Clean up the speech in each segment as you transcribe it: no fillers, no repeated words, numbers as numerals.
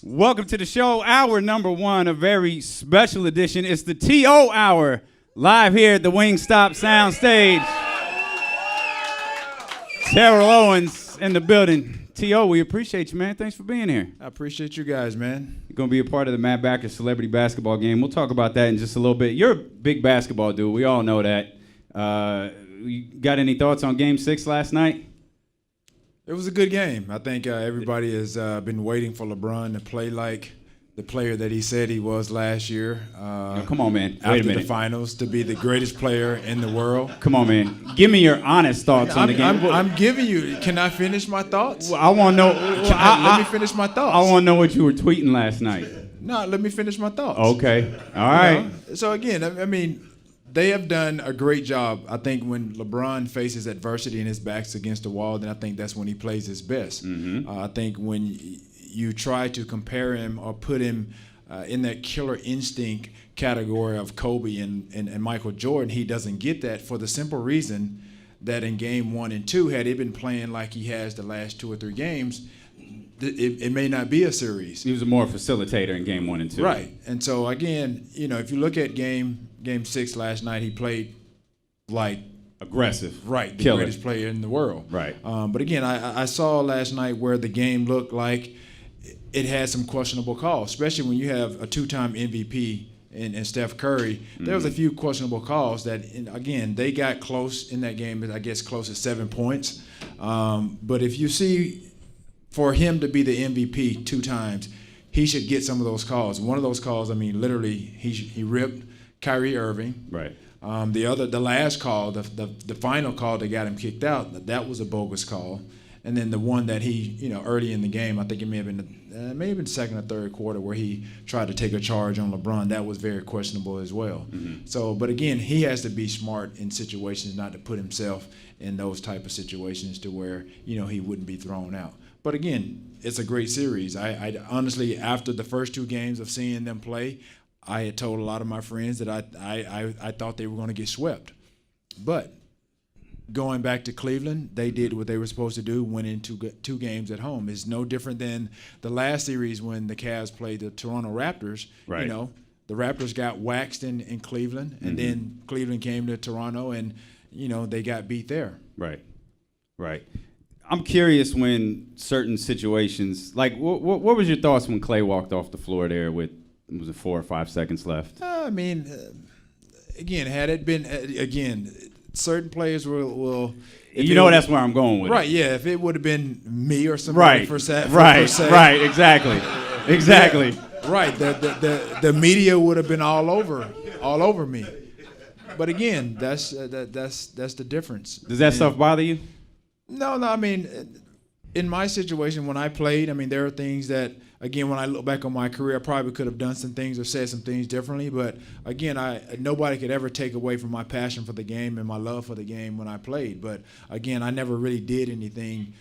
Welcome to the show, hour number one, a very special edition. It's the T.O. Hour, live here at the Wingstop Soundstage. Terrell Owens in the building. T.O., we appreciate you, man. Thanks for being here. I appreciate you guys, man. You're going to be a part of the Matt Backer Celebrity Basketball Game. We'll talk about that in just a little bit. You're a big basketball dude. We all know that. You got any thoughts on Game 6 last night? It was a good game. I think everybody has been waiting for LeBron to play like the player that he said he was last year. Come on, man. Wait after a minute. the finals, to be the greatest player in the world. Come on, man. Give me your honest thoughts on the game. I'm giving you. Can I finish my thoughts? Well, I want to know. Let me finish my thoughts. I want to know what you were tweeting last night. No, let me finish my thoughts. Okay. All right. You know? So again, I mean, they have done a great job. I think when LeBron faces adversity and his back's against the wall, then I think that's when he plays his best. Mm-hmm. I think when you try to compare him or put him in that killer instinct category of Kobe and Michael Jordan, he doesn't get that for the simple reason that in game 1 and 2, had he been playing like he has the last 2 or 3 games, it may not be a series. He was a more facilitator in game 1 and 2. Right. And so, again, if you look at game 6 last night, he played like aggressive. Right, the Killer. greatest player in the world. Right. But again, I saw last night where the game looked like it had some questionable calls, especially when you have a 2-time MVP in Steph Curry. Mm-hmm. There was a few questionable calls that, again, they got close in that game, I guess close to 7 points. But if you see, for him to be the MVP 2 times, he should get some of those calls. One of those calls, I mean, literally, he ripped Kyrie Irving. Right. The last call, the final call that got him kicked out, that was a bogus call. And then the one that he, early in the game, I think it may have been second or third quarter, where he tried to take a charge on LeBron. That was very questionable as well. Mm-hmm. So, but again, he has to be smart in situations, not to put himself in those type of situations to where he wouldn't be thrown out. But again, it's a great series. I honestly, after the first 2 games of seeing them play, I had told a lot of my friends that I thought they were going to get swept. But going back to Cleveland, they did what they were supposed to do, went into 2 games at home. It's no different than the last series when the Cavs played the Toronto Raptors. Right. The Raptors got waxed in Cleveland, and Mm-hmm. then Cleveland came to Toronto, and, they got beat there. Right. Right. I'm curious when certain situations, like what was your thoughts when Clay walked off the floor there with, was it 4 or 5 seconds left? I mean, again, had it been, certain players will that's where I'm going with right, it. yeah, if it would have been me or somebody per se. Right, exactly. Right, the media would have been all over me. But again, that's the difference. Does that stuff bother you? No, I mean, in my situation when I played, I mean, there are things that, again, when I look back on my career, I probably could have done some things or said some things differently. But again, nobody could ever take away from my passion for the game and my love for the game when I played. But again, I never really did anything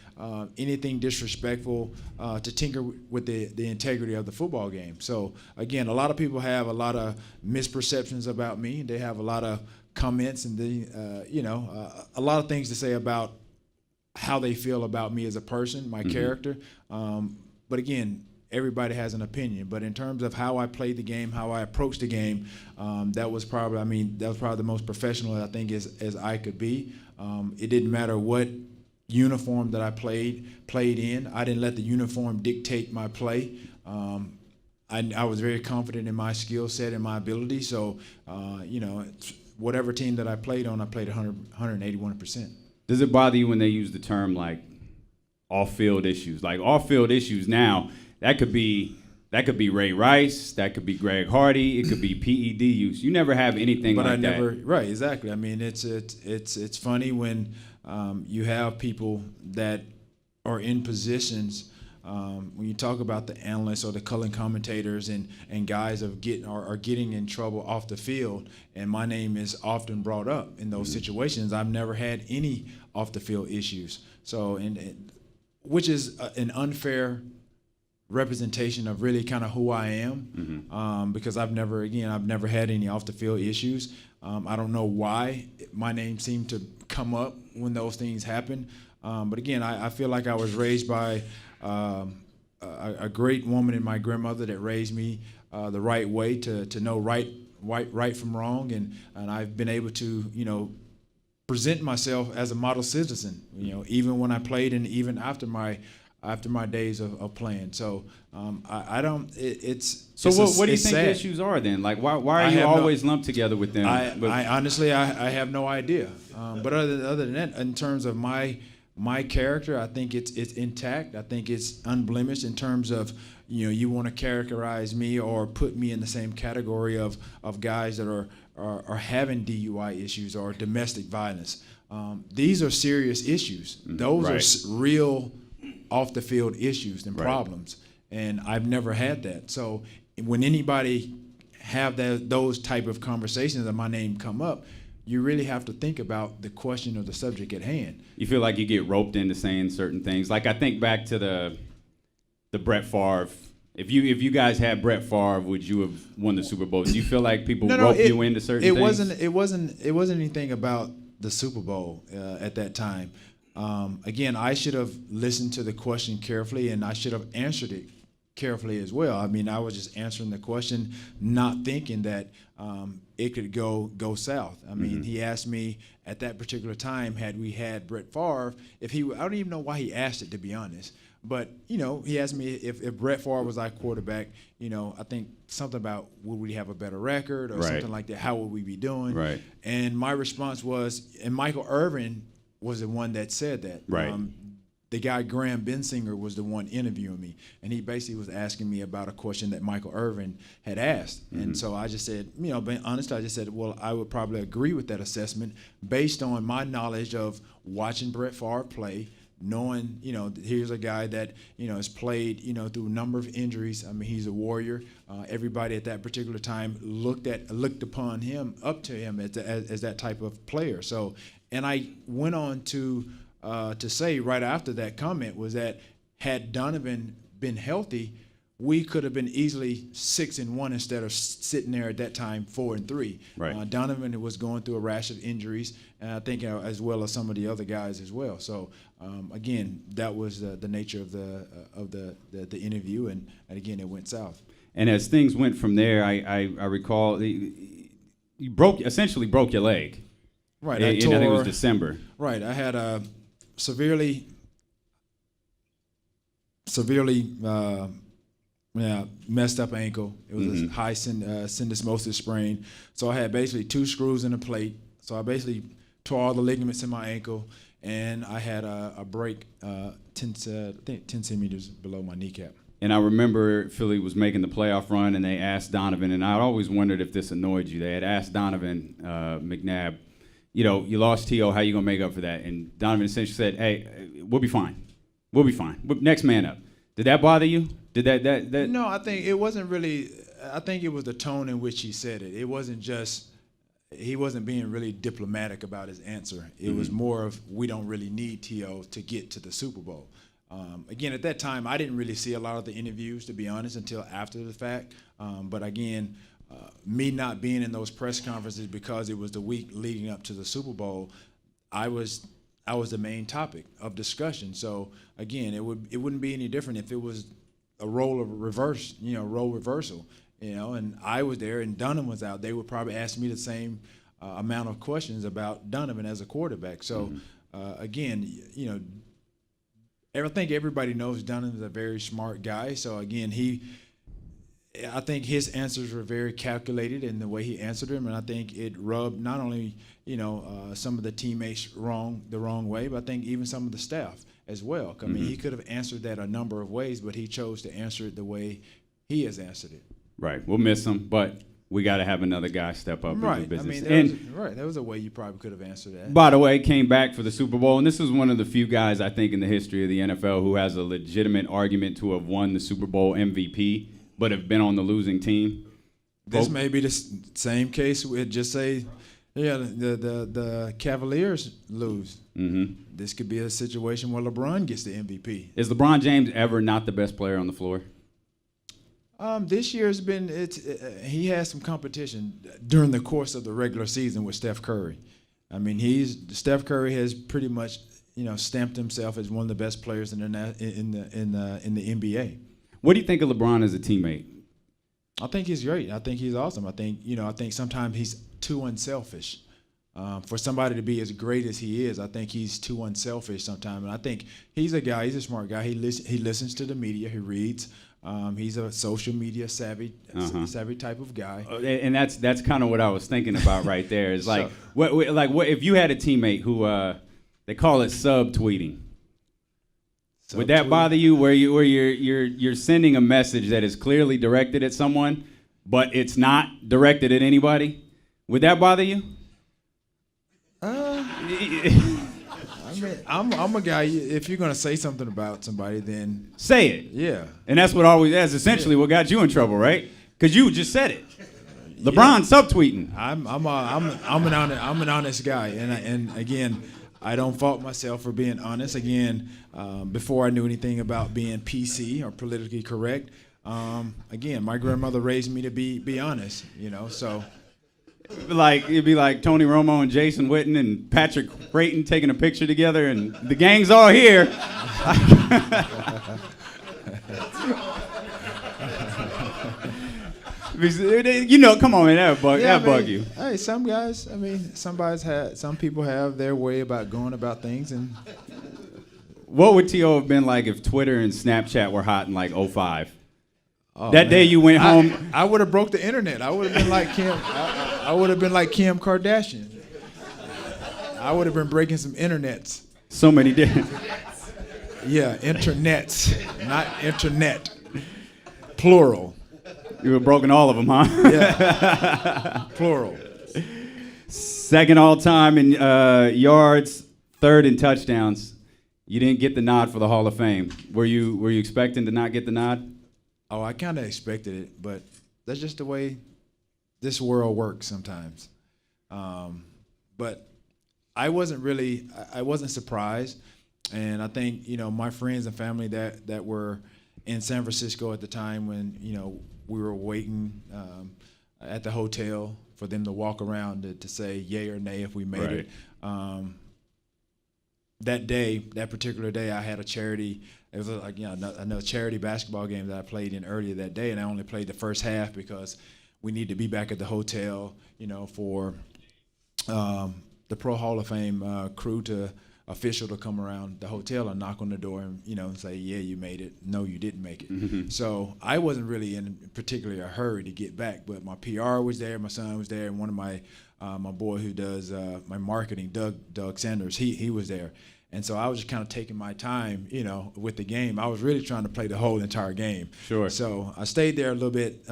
disrespectful to tinker with the integrity of the football game. So again, a lot of people have a lot of misperceptions about me. They have a lot of comments and a lot of things to say about how they feel about me as a person, my character. But again, everybody has an opinion. But in terms of how I played the game, how I approached the game, that was probably the most professional I think as I could be. It didn't matter what uniform that I played in. I didn't let the uniform dictate my play. I was very confident in my skill set and my ability. So, whatever team that I played on, I played 181%. Does it bother you when they use the term like off-field issues? Like off-field issues now, that could be Ray Rice, that could be Greg Hardy, it could be PED use. You never have anything but like I never, that. Right, exactly. I mean, it's funny when you have people that are in positions. When you talk about the analysts or the color commentators and guys are getting in trouble off the field, and my name is often brought up in those situations, I've never had any off the field issues. So, which is an unfair representation of really kind of who I am, because I've never had any off the field issues. I don't know why my name seemed to come up when those things happen, but again, I feel like I was raised by a great woman in my grandmother that raised me the right way to know right from wrong, and I've been able to present myself as a model citizen, even when I played and even after my days of playing. So I don't. What do you think sad. the issues are then? Like why are you always lumped together with them? I honestly I have no idea. But other than that, in terms of my character, I think it's intact. I think it's unblemished in terms of you want to characterize me or put me in the same category of guys that are having DUI issues or domestic violence. These are serious issues. Those are real off the field issues and problems, and I've never had that. So when anybody have those type of conversations and my name come up, you really have to think about the question or the subject at hand. You feel like you get roped into saying certain things. Like I think back to the Brett Favre. If you guys had Brett Favre, would you have won the Super Bowl? Do you feel like people roped you into certain things? It wasn't anything about the Super Bowl at that time. Again, I should have listened to the question carefully, and I should have answered it carefully as well. I mean, I was just answering the question, not thinking that it could go south. I mean, he asked me at that particular time, had we had Brett Favre, I don't even know why he asked it, to be honest. But, he asked me if Brett Favre was our quarterback, I think something about would we have a better record or something like that, how would we be doing? Right. And my response was, and Michael Irvin was the one that said that. Right. The guy Graham Bensinger was the one interviewing me, and he basically was asking me about a question that Michael Irvin had asked. And so I just said, being honest, I just said, well, I would probably agree with that assessment based on my knowledge of watching Brett Favre play, knowing, here's a guy that, has played, through a number of injuries. I mean, he's a warrior. Everybody at that particular time looked upon him, up to him as that type of player. So, and I went on to say right after that comment was that had Donovan been healthy, we could have been easily 6-1 instead of sitting there at that time 4-3. Right. Donovan was going through a rash of injuries, and I think as well as some of the other guys as well. So again, that was the nature of the interview, and again it went south. And as things went from there, I recall you essentially broke your leg. Right. I think it was December. Right. I had a severely messed up ankle. It was a high syndesmosis sprain. So I had basically 2 screws in a plate. So I basically tore all the ligaments in my ankle, and I had a break 10 centimeters below my kneecap. And I remember Philly was making the playoff run, and they asked Donovan, and I always wondered if this annoyed you. They had asked Donovan McNabb, you lost T.O., how you going to make up for that? And Donovan essentially said, hey, we'll be fine. We'll be fine. Next man up. Did that bother you? Did that? No, I think it wasn't really. I think it was the tone in which he said it. It wasn't just, he wasn't being really diplomatic about his answer. It was more of, we don't really need T.O. to get to the Super Bowl. Again, at that time, I didn't really see a lot of the interviews, to be honest, until after the fact. But again, me not being in those press conferences because it was the week leading up to the Super Bowl, I was the main topic of discussion. So again, it wouldn't be any different if it was a role reversal, and I was there and Donovan was out. They would probably ask me the same amount of questions about Donovan as a quarterback. So again, I think everybody knows Donovan's a very smart guy. So again, I think his answers were very calculated in the way he answered them, and I think it rubbed not only some of the teammates the wrong way, but I think even some of the staff as well. I mean, he could have answered that a number of ways, but he chose to answer it the way he has answered it. Right. We'll miss him, but we got to have another guy step up right. in the business. I mean, there was a way you probably could have answered that. By the way, came back for the Super Bowl, and this is one of the few guys, I think, in the history of the NFL who has a legitimate argument to have won the Super Bowl MVP, but have been on the losing team. This may be the same case with just say, the Cavaliers lose. This could be a situation where LeBron gets the MVP. Is LeBron James ever not the best player on the floor? This year's been he has some competition during the course of the regular season with Steph Curry. I mean, Steph Curry has pretty much stamped himself as one of the best players in the NBA. What do you think of LeBron as a teammate? I think he's great. I think he's awesome. I think sometimes he's too unselfish. For somebody to be as great as he is, I think he's too unselfish sometimes. And I think he's a smart guy. He listens to the media. He reads. He's a social media savvy type of guy. And that's kind of what I was thinking about right there. Is like, what if you had a teammate who they call it subtweeting? Would that bother you? Where you're sending a message that is clearly directed at someone, but it's not directed at anybody? Would that bother you? I'm a guy. If you're gonna say something about somebody, then say it. Yeah. And that's essentially what got you in trouble, right? Because you just said it. LeBron subtweeting. I'm an honest guy, and again, I don't fault myself for being honest. Again, before I knew anything about being PC or politically correct, again, my grandmother raised me to be honest. So. It'd be like Tony Romo and Jason Witten and Patrick Creighton taking a picture together, and the gang's all here. Come on, man, that bug you. Hey, some people have their way about going about things. And what would T.O. have been like if Twitter and Snapchat were hot in like 2005? Day you went home. I would have broke the internet. I would have been like Kim. I would have been like Kim Kardashian. I would have been breaking some internets. So many different. Yeah, internets, not internet. Plural. You were broken all of them, huh? Yeah. Plural. Second all time in yards, third in touchdowns. You didn't get the nod for the Hall of Fame. Were you expecting to not get the nod? Oh, I kind of expected it, but that's just the way this world works sometimes. But I wasn't surprised. And I think, my friends and family that were in San Francisco at the time when, we were waiting at the hotel for them to walk around to say yay or nay if we made it. That particular day, I had a charity. It was like another charity basketball game that I played in earlier that day, and I only played the first half because we need to be back at the hotel, for the Pro Hall of Fame crew official to come around the hotel and knock on the door and say, yeah, you made it. No, you didn't make it. Mm-hmm. So I wasn't really in particularly a hurry to get back, but my PR was there, my son was there, and one of my boy who does my marketing, Doug Sanders, he was there. And so I was just kind of taking my time, with the game. I was really trying to play the whole entire game. Sure. So I stayed there a little bit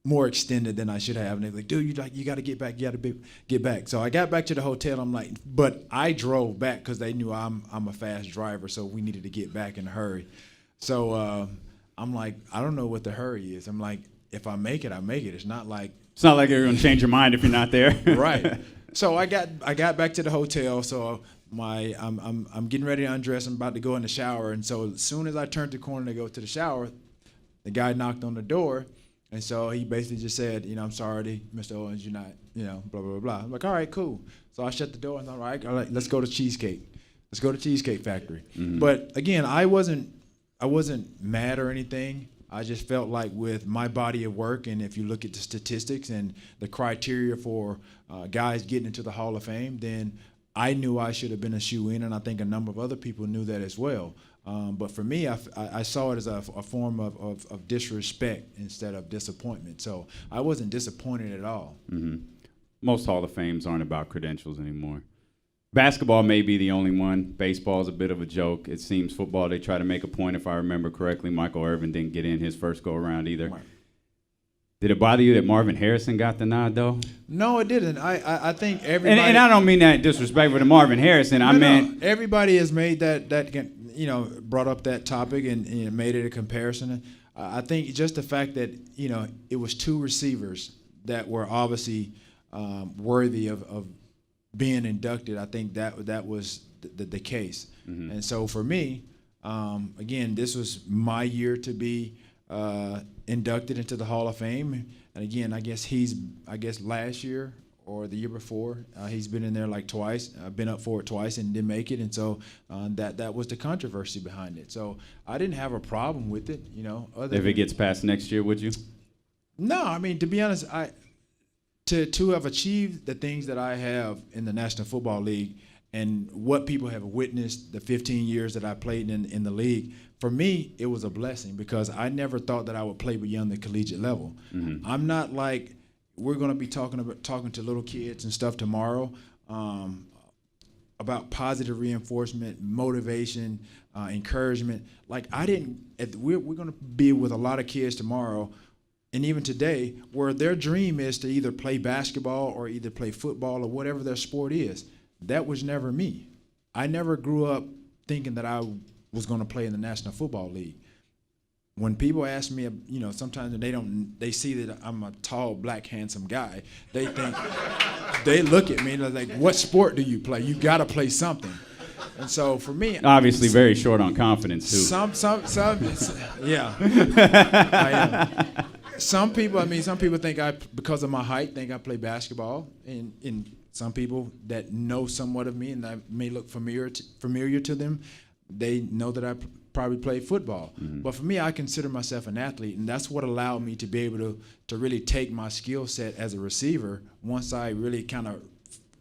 more extended than I should have. And they're like, dude, you got to get back. You got to get back. So I got back to the hotel. I'm like, but I drove back because they knew I'm a fast driver, so we needed to get back in a hurry. So I'm like, I don't know what the hurry is. I'm like, if I make it, I make it. It's not like you're going to change your mind if you're not there. Right. So I got back to the hotel. So I'm getting ready to undress. I'm about to go in the shower. And so as soon as I turned the corner to go to the shower, the guy knocked on the door. And so he basically just said, I'm sorry, Mr. Owens, you're not, blah, blah, blah. I'm like, all right, cool. So I shut the door and I'm like, all right, let's go to Cheesecake. Let's go to Cheesecake Factory. Mm-hmm. But again, I wasn't mad or anything. I just felt like with my body of work, and if you look at the statistics and the criteria for guys getting into the Hall of Fame, then I knew I should have been a shoe-in, and I think a number of other people knew that as well. But for me, I saw it as a form of disrespect instead of disappointment. So I wasn't disappointed at all. Mm-hmm. Most Hall of Fames aren't about credentials anymore. Basketball may be the only one. Baseball is a bit of a joke. It seems football, they try to make a point. If I remember correctly, Michael Irvin didn't get in his first go-around either. Right. Did it bother you that Marvin Harrison got the nod, though? No, it didn't. I think everybody... And I don't mean that disrespectful to Marvin Harrison. No, everybody has made that brought up that topic and made it a comparison. I think just the fact that, it was two receivers that were obviously worthy of being inducted, I think that was the case. Mm-hmm. And so for me, again, this was my year to be inducted into the Hall of Fame. And again, I guess last year or the year before. He's been in there like twice. I've been up for it twice and didn't make it, and so that was the controversy behind it. So I didn't have a problem with it, If it gets passed next year, would you? No, I mean, to be honest, to have achieved the things that I have in the National Football League and what people have witnessed the 15 years that I played in the league, for me, it was a blessing because I never thought that I would play beyond the collegiate level. Mm-hmm. I'm not like we're going to be talking to little kids and stuff tomorrow about positive reinforcement, motivation, encouragement. Like we're going to be with a lot of kids tomorrow and even today where their dream is to either play basketball or either play football or whatever their sport is. That was never me. I never grew up thinking that I was going to play in the National Football League. When people ask me, sometimes they see that I'm a tall, black, handsome guy. They think, they look at me and they're like, "What sport do you play? You got to play something." And so for me, obviously very short on confidence too. Yeah, I am. Some people think because of my height, think I play basketball, and some people that know somewhat of me and I may look familiar to them, they know that I probably played football. Mm-hmm. But for me, I consider myself an athlete, and that's what allowed me to be able to really take my skill set as a receiver. Once I really kind of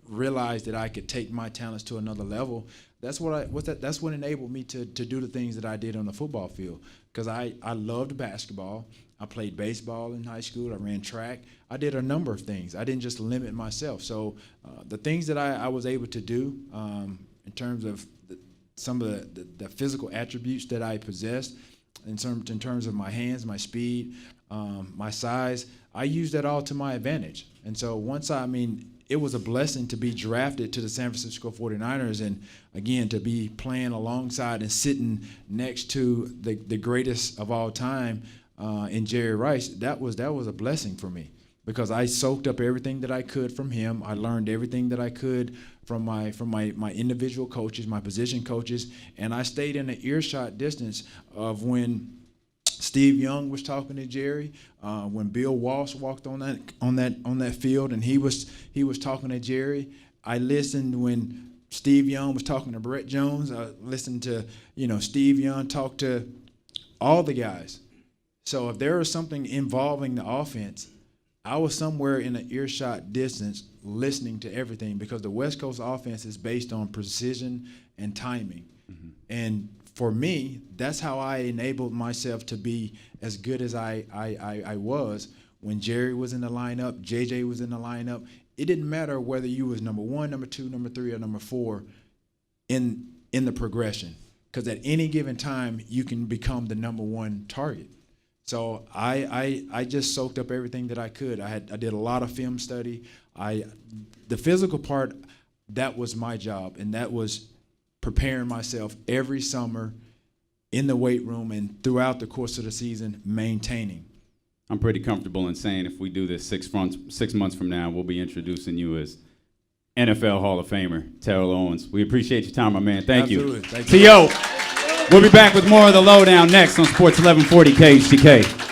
realized that I could take my talents to another level, that's what enabled me to do the things that I did on the football field. Because I loved basketball. I played baseball in high school. I ran track. I did a number of things. I didn't just limit myself. So the things that I was able to do in terms of some of the physical attributes that I possessed, in terms of my hands, my speed, my size, I used that all to my advantage. And so it was a blessing to be drafted to the San Francisco 49ers and, again, to be playing alongside and sitting next to the greatest of all time in Jerry Rice. That was a blessing for me because I soaked up everything that I could from him. I learned everything that I could from my individual coaches, my position coaches, and I stayed in an earshot distance of when Steve Young was talking to Jerry, when Bill Walsh walked on that field and he was talking to Jerry. I listened when Steve Young was talking to Brett Jones. I listened to Steve Young talk to all the guys. So if there was something involving the offense, I was somewhere in an earshot distance listening to everything because the West Coast offense is based on precision and timing. Mm-hmm. And for me, that's how I enabled myself to be as good as I was when Jerry was in the lineup, JJ was in the lineup. It didn't matter whether you was number 1, number 2, number 3, or number 4 in the progression because at any given time, you can become the number 1 target. So I just soaked up everything that I could. I did a lot of film study. The physical part, that was my job, and that was preparing myself every summer in the weight room and throughout the course of the season, maintaining. I'm pretty comfortable in saying if we do this 6 months from now, we'll be introducing you as NFL Hall of Famer, Terrell Owens. We appreciate your time, my man. Thank you. Thank you. T.O. We'll be back with more of the Lowdown next on Sports 1140 KHTK.